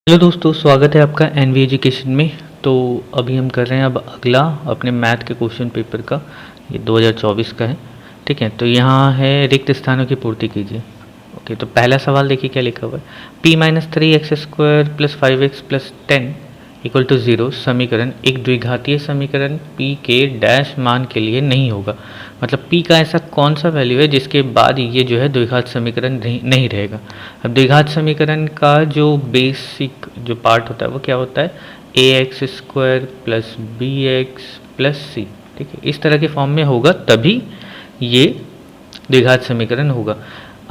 Hello दोस्तों, स्वागत है आपका एनवी एजुकेशन में। तो अभी हम कर रहे हैं अब अगला अपने मैथ के क्वेश्चन पेपर का। ये 2024 का है। ठीक है, तो यहाँ है रिक्त स्थानों की पूर्ति कीजिए। ओके, तो पहला सवाल देखिए क्या लिखा हुआ है। p-3x² plus 5x plus 10 equal to 0 समीकरण एक द्विघातीय समीकरण p के डैश मान के लिए नहीं होगा। मतलब p का ऐसा कौन सा वैल्यू है जिसके बाद ये जो है द्विघात समीकरण नहीं रहेगा। अब द्विघात समीकरण का जो बेसिक जो पार्ट होता है वो क्या होता है, ax² plus bx plus c। ठीक है, इस तरह के फॉर्म में होगा तभी ये द्विघात समीकरण होगा।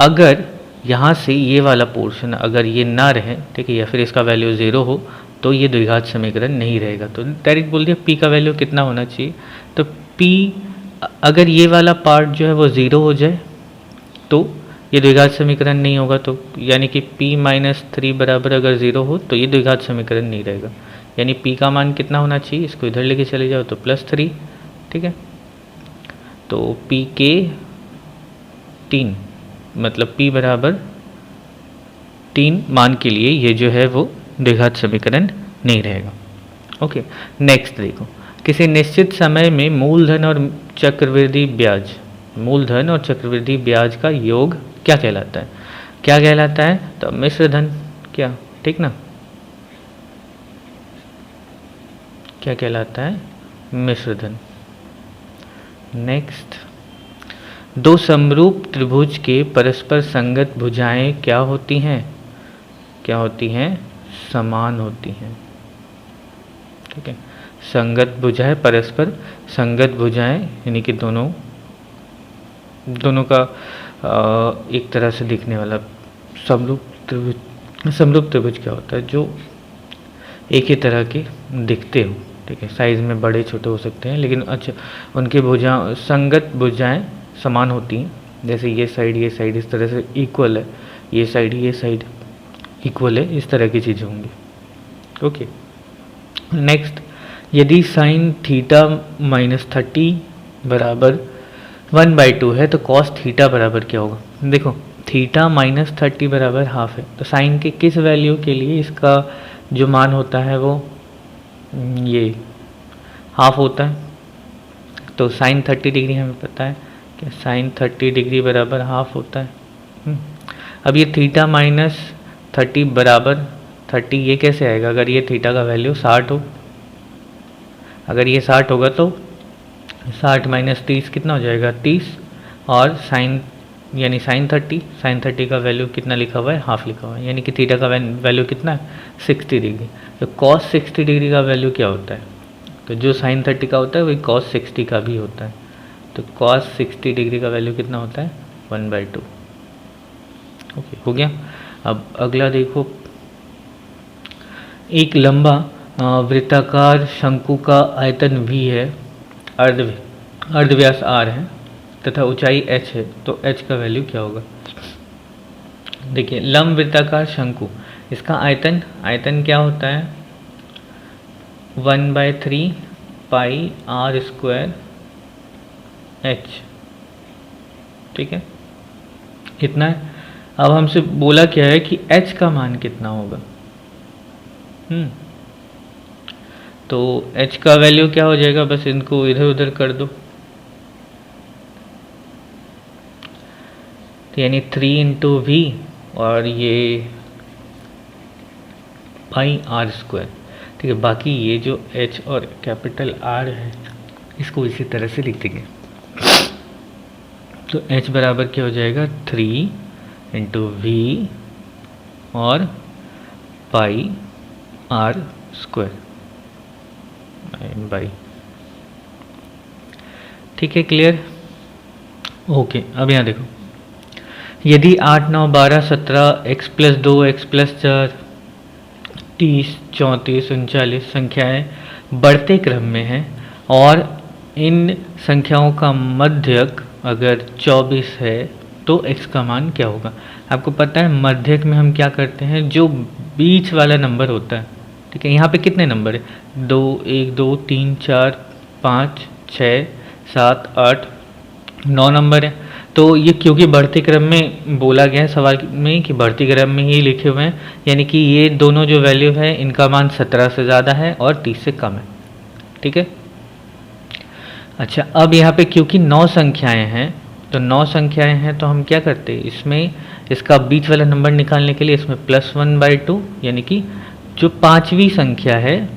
अगर यहाँ से ये वाला पोर्शन अगर ये ना रहे, ठीक है, या फिर इसका वैल्यू 0 हो तो ये द्विघात समीकरण नहीं रहेगा। तो डायरेक्ट बोल दिया p का वैल्यू कितना होना चाहिए। तो p अगर ये वाला पार्ट जो है वो 0 हो जाए तो ये द्विघात समीकरण नहीं होगा। तो यानी कि p-3 बराबर अगर 0 हो तो ये द्विघात समीकरण नहीं रहेगा। यानी p का मान कितना होना चाहिए, इसको इधर लेके चले जाओ तो +3। ठीक है, तो p के 3 मतलब p बराबर 3 मान के लिए ये जो है वो द्विघात समीकरण नहीं रहेगा। ओके, नेक्स्ट देखो, किसी निश्चित समय में मूलधन और चक्रवृद्धि ब्याज का योग क्या कहलाता है। क्या कहलाता है, तो मिश्र धन। क्या, ठीक ना, क्या कहलाता है, मिश्र धन। नेक्स्ट, दो समरूप त्रिभुज के परस्पर संगत भुजाएं क्या होती हैं, समान होती हैं। ठीक है, संगत भुजाएं, परस्पर संगत भुजाएं यानी कि दोनों का एक तरह से दिखने वाला समरूप त्रिभुज क्या होता है, जो एक ही तरह के दिखते हो। ठीक है, साइज में बड़े छोटे हो सकते हैं लेकिन अच्छा उनकी संगत भुजाएं समान होती हैं। जैसे ये साइड इस तरह से इक्वल है, ये साइड इक्वल है, इस तरह की चीज़ें होंगी। ओके, नेक्स्ट, यदि साइन थीटा -30 बराबर 1/2 है तो कॉस थीटा बराबर क्या होगा। देखो, थीटा -30 बराबर हाफ है, तो साइन के किस वैल्यू के लिए इसका जो मान होता है वो ये हाफ होता है। तो साइन 30 डिग्री हमें पता है कि साइन 30 डिग्री बराबर हाफ होता है। अब ये थीटा -30 बराबर 30 ये कैसे आएगा, अगर ये थीटा का वैल्यू 60 हो। अगर ये 60 होगा तो 60 - 30 कितना हो जाएगा, 30। और साइन यानी साइन 30 का वैल्यू कितना लिखा हुआ है, हाफ लिखा हुआ है, यानी कि थीटा का वैल्यू कितना है, 60 डिग्री। तो cos 60 डिग्री का वैल्यू क्या होता है, तो जो साइन 30 का होता है वही cos 60 का भी होता है। तो cos 60 डिग्री का वैल्यू कितना होता है, 1/2। ओके, हो गया। अब अगला देखो, एक लंबा वृत्ताकार शंकु का आयतन v है, अर्धव्यास r है तथा ऊंचाई h है, तो h का वैल्यू क्या होगा। देखिए, लंब वृत्ताकार शंकु, इसका आयतन क्या होता है, 1/3 पाई r² h। ठीक है, इतना है। अब हमसे बोला क्या है कि h का मान कितना होगा। तो h का वैल्यू क्या हो जाएगा, बस इनको इधर उधर कर दो, तो यानी 3 × v और ये पाई r²। ठीक है, बाकी ये जो h और कैपिटल R है इसको इसी तरह से लिख देंगे। तो h बराबर क्या हो जाएगा, 3 × v और पाई r² बाई। ठीक है, क्लियर। ओके, अब यहाँ देखो, यदि 8, 9, 12, 17 x + 2 x + 4 30 34 39 संख्याएं बढ़ते क्रम में हैं और इन संख्याओं का मध्यक अगर 24 है तो x का मान क्या होगा। आपको पता है मध्यक में हम क्या करते हैं, जो बीच वाला नंबर होता है। ठीक है, यहाँ पे कितने नंबर है, 2 1 2 3 4 5 6 7 8 9 नंबर है। तो ये क्योंकि बढ़ते क्रम में बोला गया है सवाल में कि बढ़ते क्रम में ही लिखे हुए हैं, यानी कि ये दोनों जो वैल्यू है इनका मान 17 से ज़्यादा है और 30 से कम है। ठीक है। अच्छा, अब यहाँ पे क्योंकि 9 संख्याएं हैं, तो 9 संख्याएं हैं तो हम क्या करते हैं, इसमें इसका बीच वाला नंबर निकालने के लिए इसमें +1/2, यानी कि जो पांचवी संख्या है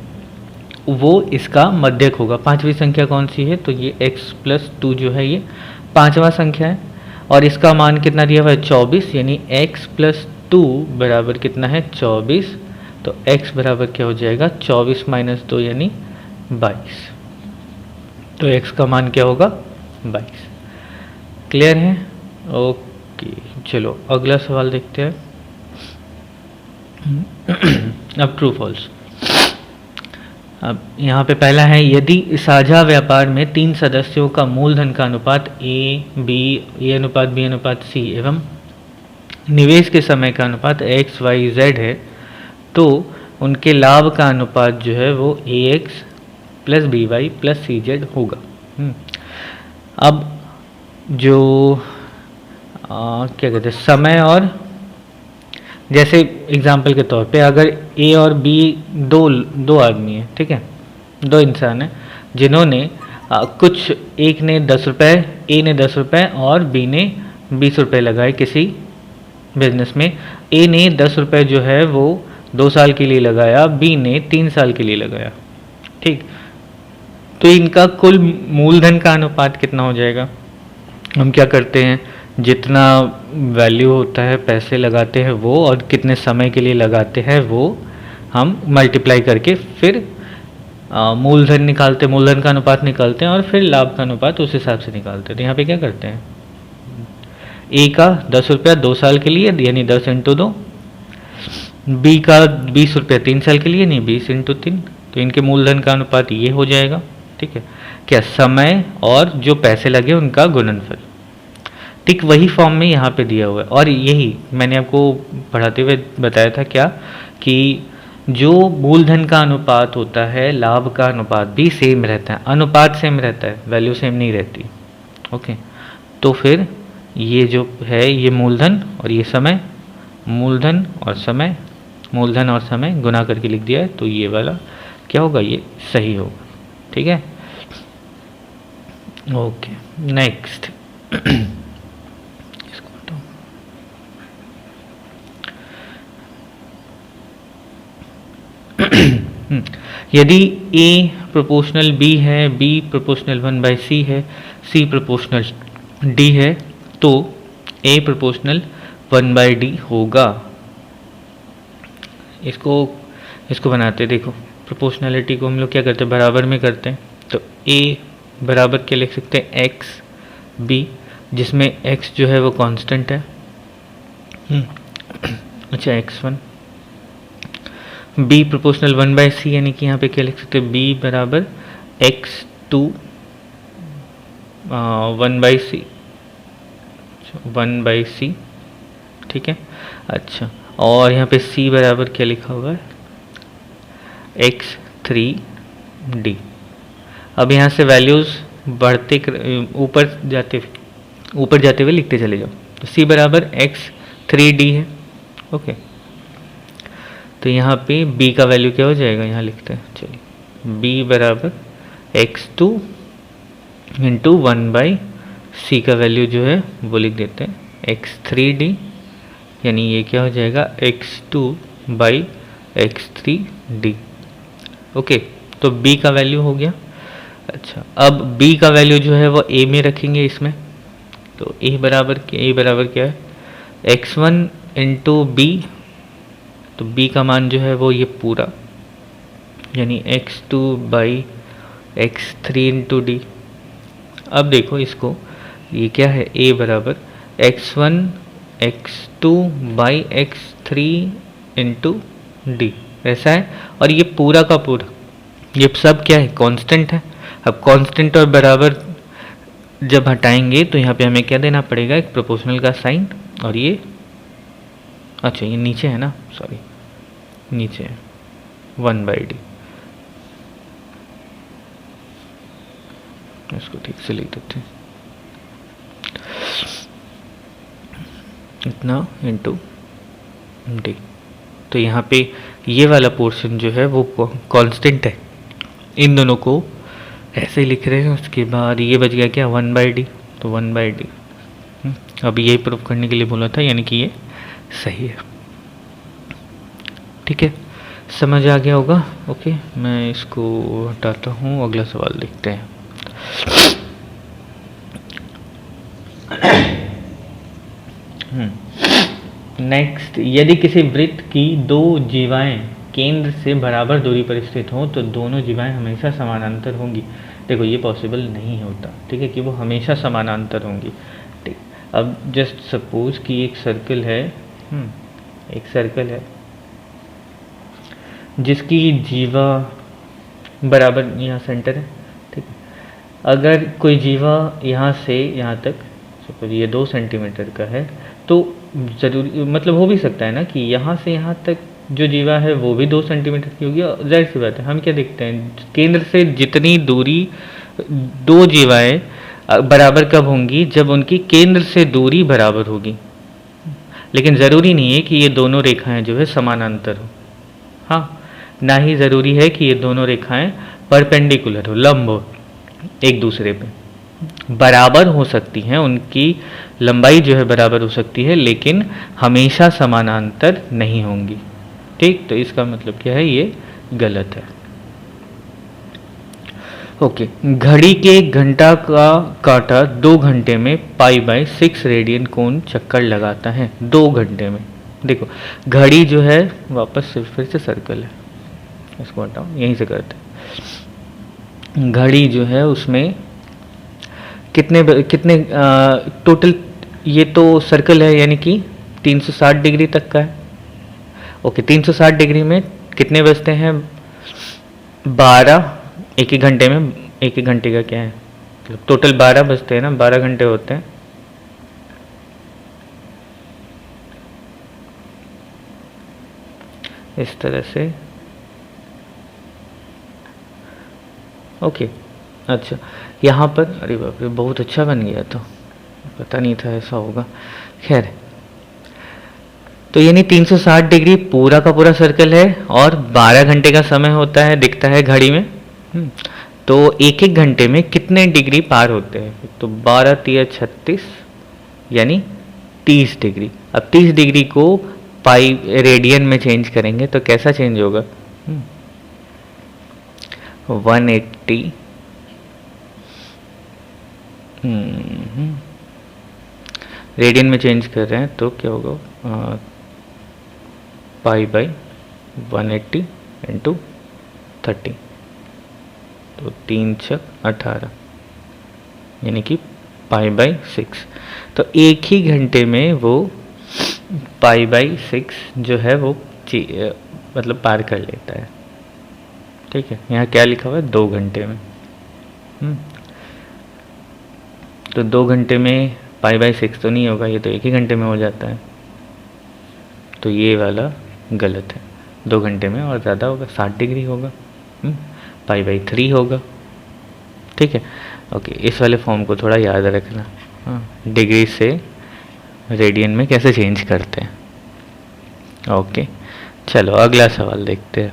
वो इसका मध्यक होगा। पांचवी संख्या कौन सी है, तो ये x+2 जो है ये पांचवा संख्या है, और इसका मान कितना दिया हुआ है 24, यानी x+2 बराबर कितना है 24। तो x बराबर क्या हो जाएगा 24 - 2 यानी 22। तो x का मान क्या होगा 22। क्लियर है? ओके, चलो अगला सवाल देखते हैं। अब ट्रू फॉल्स। अब यहाँ पे पहला है, यदि साझा व्यापार में 3 सदस्यों का मूलधन का अनुपात A/B एवं निवेश के समय का अनुपात XYZ है, तो उनके लाभ का अनुपात जो है वो AX + BY + CZ होगा। अब जो क्या कहते हैं समय, और जैसे एग्जाम्पल के तौर पे अगर ए और बी दो आदमी हैं, ठीक है, 2 इंसान हैं जिन्होंने कुछ, एक ने 10 रुपये, ए ने 10 रुपये और बी ने 20 रुपये लगाए किसी बिजनेस में। ए ने 10 रुपये जो है वो 2 साल के लिए लगाया, बी ने 3 साल के लिए लगाया। ठीक, तो इनका कुल मूलधन का अनुपात कितना हो जाएगा? हम क्या करते हैं, जितना वैल्यू होता है पैसे लगाते हैं वो, और कितने समय के लिए लगाते हैं वो हम मल्टीप्लाई करके फिर मूलधन निकालते, मूलधन का अनुपात निकालते हैं और फिर लाभ का अनुपात उस हिसाब से निकालते हैं। तो यहाँ पे क्या करते हैं, ए का 10 रुपया 2 साल के लिए यानी 10 × 2, बी का 20 रुपया 3 साल के लिए यानी 20 × 3, तो इनके मूलधन का अनुपात ये हो जाएगा। ठीक है, क्या समय और जो पैसे लगे उनका गुणनफल। ठीक वही फॉर्म में यहाँ पे दिया हुआ है, और यही मैंने आपको पढ़ाते हुए बताया था क्या, कि जो मूलधन का अनुपात होता है लाभ का अनुपात भी सेम रहता है, अनुपात सेम रहता है, वैल्यू सेम नहीं रहती। ओके, तो फिर ये जो है ये मूलधन और ये समय, मूलधन और समय, मूलधन और समय गुना करके लिख दिया है, तो ये वाला क्या होगा, ये सही होगा। ठीक है, ओके नेक्स्ट। यदि A प्रोपोर्शनल B है, B प्रोपोर्शनल 1/C है, C प्रोपोर्शनल D है, तो A प्रोपोर्शनल 1/D होगा। इसको बनाते देखो, प्रोपोर्शनलिटी को हम लोग क्या करते हैं, बराबर में करते हैं। तो A बराबर क्या लिख सकते हैं, x B, जिसमें x जो है वो कांस्टेंट है। अच्छा, x1। B प्रोपोर्शनल 1/C, यानी कि यहाँ पे क्या लिख सकते हैं, B बराबर x2 1/C। ठीक है, अच्छा, और यहाँ पे C बराबर क्या लिखा हुआ है, x3D। अब यहाँ से वैल्यूज़ बढ़ते ऊपर जाते हुए लिखते चले जाओ। तो C बराबर x3D है। ओके, तो यहाँ पे B का वैल्यू क्या हो जाएगा, यहाँ लिखते हैं, चलिए B बराबर x2 × 1/C का वैल्यू जो है वो लिख देते हैं x3D, यानी ये क्या हो जाएगा x2/x3D। ओके, तो B का वैल्यू हो गया। अच्छा, अब B का वैल्यू जो है वो A में रखेंगे इसमें, तो A बराबर क्या है, x1 × B, तो B का मान जो है वो ये पूरा, यानी x2/x3 × D। अब देखो इसको, ये क्या है, A बराबर x1 x2/x3 × D ऐसा है, और ये पूरा का पूरा ये सब क्या है, कांस्टेंट है। अब कांस्टेंट और बराबर जब हटाएंगे तो यहाँ पे हमें क्या देना पड़ेगा, एक प्रोपोर्शनल का साइन, और ये अच्छा ये नीचे है ना, सॉरी नीचे है 1/D, इसको ठीक से लिख देते हैं। इतना इंटू डी। तो यहाँ पे ये वाला पोर्शन जो है वो कांस्टेंट है, इन दोनों को ऐसे ही लिख रहे हैं। उसके बाद ये बच गया क्या, 1/d, तो 1/d। अब ये प्रूफ करने के लिए बोला था, यानी कि ये सही है। ठीक है, समझ आ गया होगा। ओके, मैं इसको हटाता हूँ, अगला सवाल देखते हैं। नेक्स्ट, यदि किसी वृत्त की दो जीवाएं केंद्र से बराबर दूरी पर स्थित हों तो दोनों जीवाएं हमेशा समानांतर होंगी। देखो ये पॉसिबल नहीं होता, ठीक है, कि वो हमेशा समानांतर होंगी। ठीक, अब जस्ट सपोज कि एक सर्कल है, एक सर्कल है जिसकी जीवा बराबर यहाँ सेंटर है। ठीक है, अगर कोई जीवा यहाँ से यहाँ तक, सपोज ये 2 सेंटीमीटर का है, तो ज़रूरी मतलब हो भी सकता है ना कि यहाँ से यहाँ तक जो जीवा है वो भी 2 सेंटीमीटर की होगी। और जाहिर सी बात है, हम क्या देखते हैं, केंद्र से जितनी दूरी दो जीवाएं बराबर कब होंगी, जब उनकी केंद्र से दूरी बराबर होगी। लेकिन ज़रूरी नहीं है कि ये दोनों रेखाएं जो है समानांतर हो। हाँ, ना ही ज़रूरी है कि ये दोनों रेखाएं परपेंडिकुलर हो, लंब हो एक दूसरे पे। बराबर हो सकती हैं, उनकी लंबाई जो है बराबर हो सकती है, लेकिन हमेशा समानांतर नहीं होंगी। ठीक, तो इसका मतलब क्या है, ये गलत है। ओके, घड़ी के घंटा का कांटा 2 घंटे में π/6 रेडियन कोण चक्कर लगाता है 2 घंटे में। देखो घड़ी जो है, वापस से फिर से सर्कल है, इसको हटाओ, यहीं से करते हैं। घड़ी जो है उसमें कितने टोटल, ये तो सर्कल है यानी कि 360 डिग्री तक का है। ओके, 360 डिग्री में कितने बजते हैं, 12। एक एक घंटे में, एक एक घंटे का क्या है, मतलब टोटल 12 बजते हैं ना, 12 घंटे होते हैं। इस तरह से। ओके, अच्छा, यहाँ पर, अरे बाप रे, बहुत अच्छा बन गया, तो पता नहीं था ऐसा होगा। खैर, तो यानी 360 डिग्री पूरा का पूरा सर्कल है और 12 घंटे का समय होता है, दिखता है घड़ी में। तो एक एक घंटे में कितने डिग्री पार होते हैं, तो 12 तिया 36 यानी 30 डिग्री। अब 30 डिग्री को पाई रेडियन में चेंज करेंगे तो कैसा चेंज होगा, 180 रेडियन में चेंज कर रहे हैं तो क्या होगा, π/180 इंटू 30, तो 3 छक 18 यानी कि π/6। तो एक ही घंटे में वो π/6 जो है वो मतलब पार कर लेता है। ठीक है, यहाँ क्या लिखा हुआ है, 2 घंटे में। तो 2 घंटे में π/6 तो नहीं होगा, ये तो एक ही घंटे में हो जाता है। तो ये वाला गलत है, 2 घंटे में और ज़्यादा होगा, 60 डिग्री होगा, π/3 होगा। ठीक है, ओके, इस वाले फॉर्म को थोड़ा याद रखना। हाँ, डिग्री से रेडियन में कैसे चेंज करते हैं। ओके, चलो अगला सवाल देखते हैं।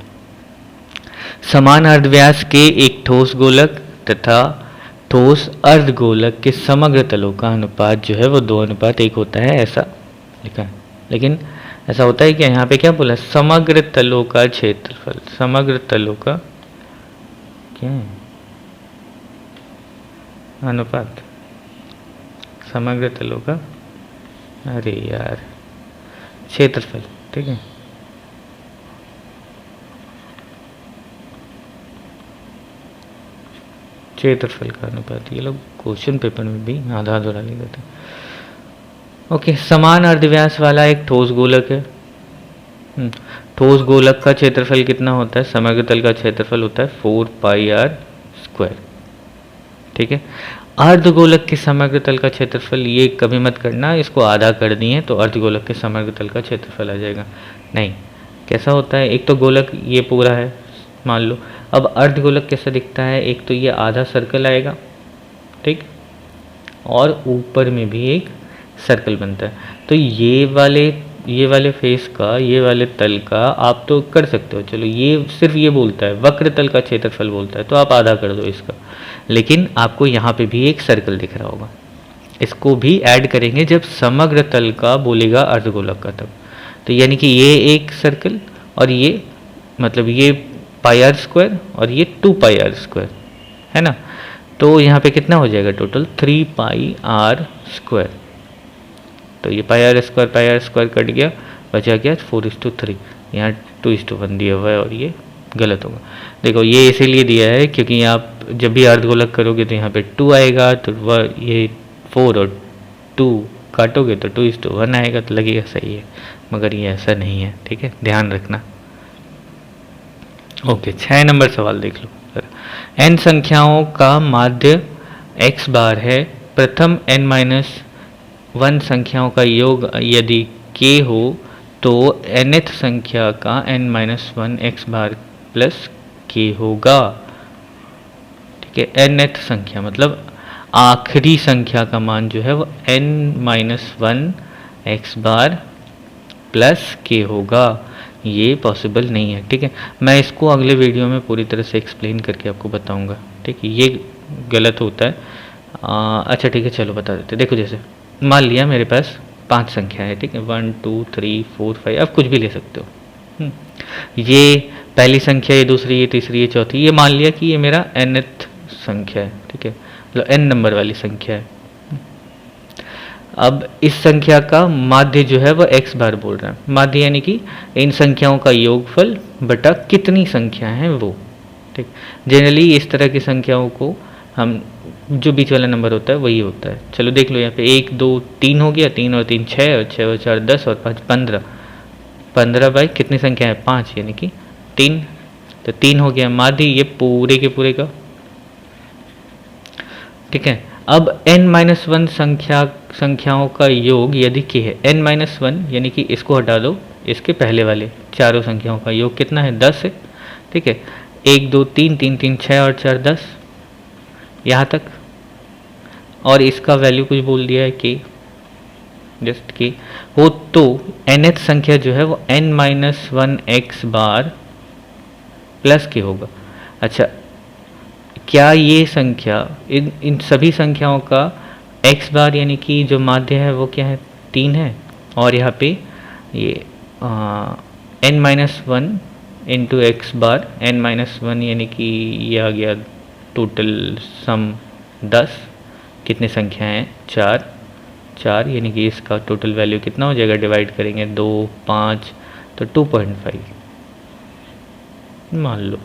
समान अर्धव्यास के एक ठोस गोलक तथा ठोस अर्धगोलक के समग्र तलों का अनुपात जो है वो 2:1 होता है, ऐसा लिखा है। लेकिन ऐसा होता है क्या, यहाँ पे क्या बोला, समग्र तलों का क्षेत्रफल, समग्र तलों का क्या है, अनुपात, समग्र तलों का, अरे यार, क्षेत्रफल। ठीक है, क्षेत्रफल का अनुपात, ये लोग क्वेश्चन पेपर में भी आधा अधूरा लिख देते हैं। ओके, समान अर्धव्यास वाला एक ठोस गोलक है। ठोस गोलक का क्षेत्रफल कितना होता है, समग्र तल का क्षेत्रफल होता है 4πr²। ठीक है, अर्धगोलक के समग्र तल का क्षेत्रफल, ये कभी मत करना इसको आधा कर दिए तो अर्धगोलक के समग्र तल का क्षेत्रफल आ जाएगा। नहीं, कैसा होता है, एक तो गोलक ये पूरा है मान लो, अब अर्धगोलक कैसा दिखता है, एक तो ये आधा सर्कल आएगा, ठीक, और ऊपर में भी एक सर्कल बनता है। तो ये वाले फेस का, ये वाले तल का आप तो कर सकते हो, चलो ये सिर्फ ये बोलता है वक्र तल का क्षेत्रफल बोलता है, तो आप आधा कर दो इसका। लेकिन आपको यहाँ पे भी एक सर्कल दिख रहा होगा, इसको भी ऐड करेंगे जब समग्र तल का बोलेगा अर्धगोलक का तब। तो यानी कि ये एक सर्कल और ये मतलब ये पाई आर स्क्वायर और ये 2 पाई आर स्क्वायर है ना। तो यहाँ पे कितना हो जाएगा टोटल 3 पाई आर स्क्वायर। तो ये पाई आर स्क्वायर कट गया, बचा गया 4:3। यहाँ 2:1 दिया हुआ है और ये गलत होगा। देखो ये इसीलिए दिया है क्योंकि आप जब भी अर्धगोलक करोगे तो यहाँ पे 2 आएगा, तो वह ये 4 और 2 काटोगे तो 2:1 आएगा, तो लगेगा सही है, मगर ये ऐसा नहीं है। ठीक है, ध्यान रखना। ओके, 6 नंबर सवाल देख लो। n संख्याओं का माध्य x बार है। प्रथम n-1 संख्याओं का योग यदि k हो तो nth संख्या का n-1 x बार प्लस k होगा। ठीक है, nth संख्या मतलब आखिरी संख्या का मान जो है वो n-1 x बार प्लस k होगा। ये पॉसिबल नहीं है। ठीक है, मैं इसको अगले वीडियो में पूरी तरह से एक्सप्लेन करके आपको बताऊंगा। ठीक है, ये गलत होता है। अच्छा ठीक है, चलो बता देते। देखो जैसे मान लिया मेरे पास 5 संख्या है। ठीक है, 1 2 3 4 5, आप कुछ भी ले सकते हो। ये पहली संख्या, ये दूसरी, ये तीसरी, ये चौथी, ये मान लिया कि ये मेरा nth संख्या है। ठीक है, मतलब n नंबर वाली संख्या है। अब इस संख्या का माध्य जो है वह x बार बोल रहा है। माध्य यानी कि इन संख्याओं का योगफल बटा कितनी संख्या है वो। ठीक, जनरली इस तरह की संख्याओं को हम जो बीच वाला नंबर होता है वही होता है। चलो देख लो यहाँ पे 1 2 3 हो गया, 3 और 3 6 और 6 और 4 10 और 5 15। 15 बाई कितनी संख्या है 5 यानी कि 3, तो 3 हो गया माध्य ये पूरे के पूरे का। ठीक है, अब n-1 संख्याओं का योग यदि k है, n-1 यानी कि इसको हटा दो, इसके पहले वाले चारों संख्याओं का योग कितना है 10 है। ठीक है, 1 2 3 3 3 6 और 4 10 यहाँ तक, और इसका वैल्यू कुछ बोल दिया है k, जस्ट k हो तो nth संख्या जो है वो n-1 x बार प्लस k होगा। अच्छा, क्या ये संख्या इन सभी संख्याओं का x बार यानी कि जो माध्य है वो क्या है 3 है, और यहाँ पे ये n-1 इंटू एक्स बार n-1 यानी कि ये आ गया टोटल सम 10। कितनी संख्या हैं 4 यानी कि इसका टोटल वैल्यू कितना हो जाएगा, डिवाइड करेंगे 2 5 तो 2.5 मान लो।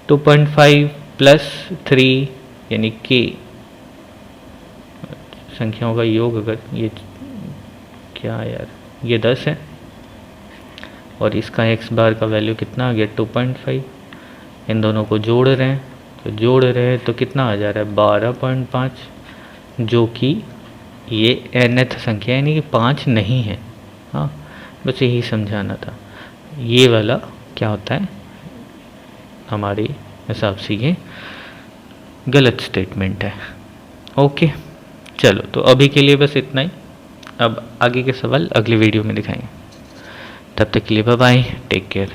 2.5 प्लस 3 यानी कि संख्याओं का योग, अगर ये क्या यार ये 10 है और इसका x बार का वैल्यू कितना आ गया 2.5। इन दोनों को जोड़ रहे हैं तो कितना आ जा रहा है 12.5, जो कि ये nth संख्या यानी कि 5 नहीं है। हाँ, बस यही समझाना था। ये वाला क्या होता है हमारे हिसाब से ये गलत स्टेटमेंट है। ओके, चलो तो अभी के लिए बस इतना ही। अब आगे के सवाल अगले वीडियो में दिखाएंगे। तब तक के लिए बाय बाय, टेक केयर।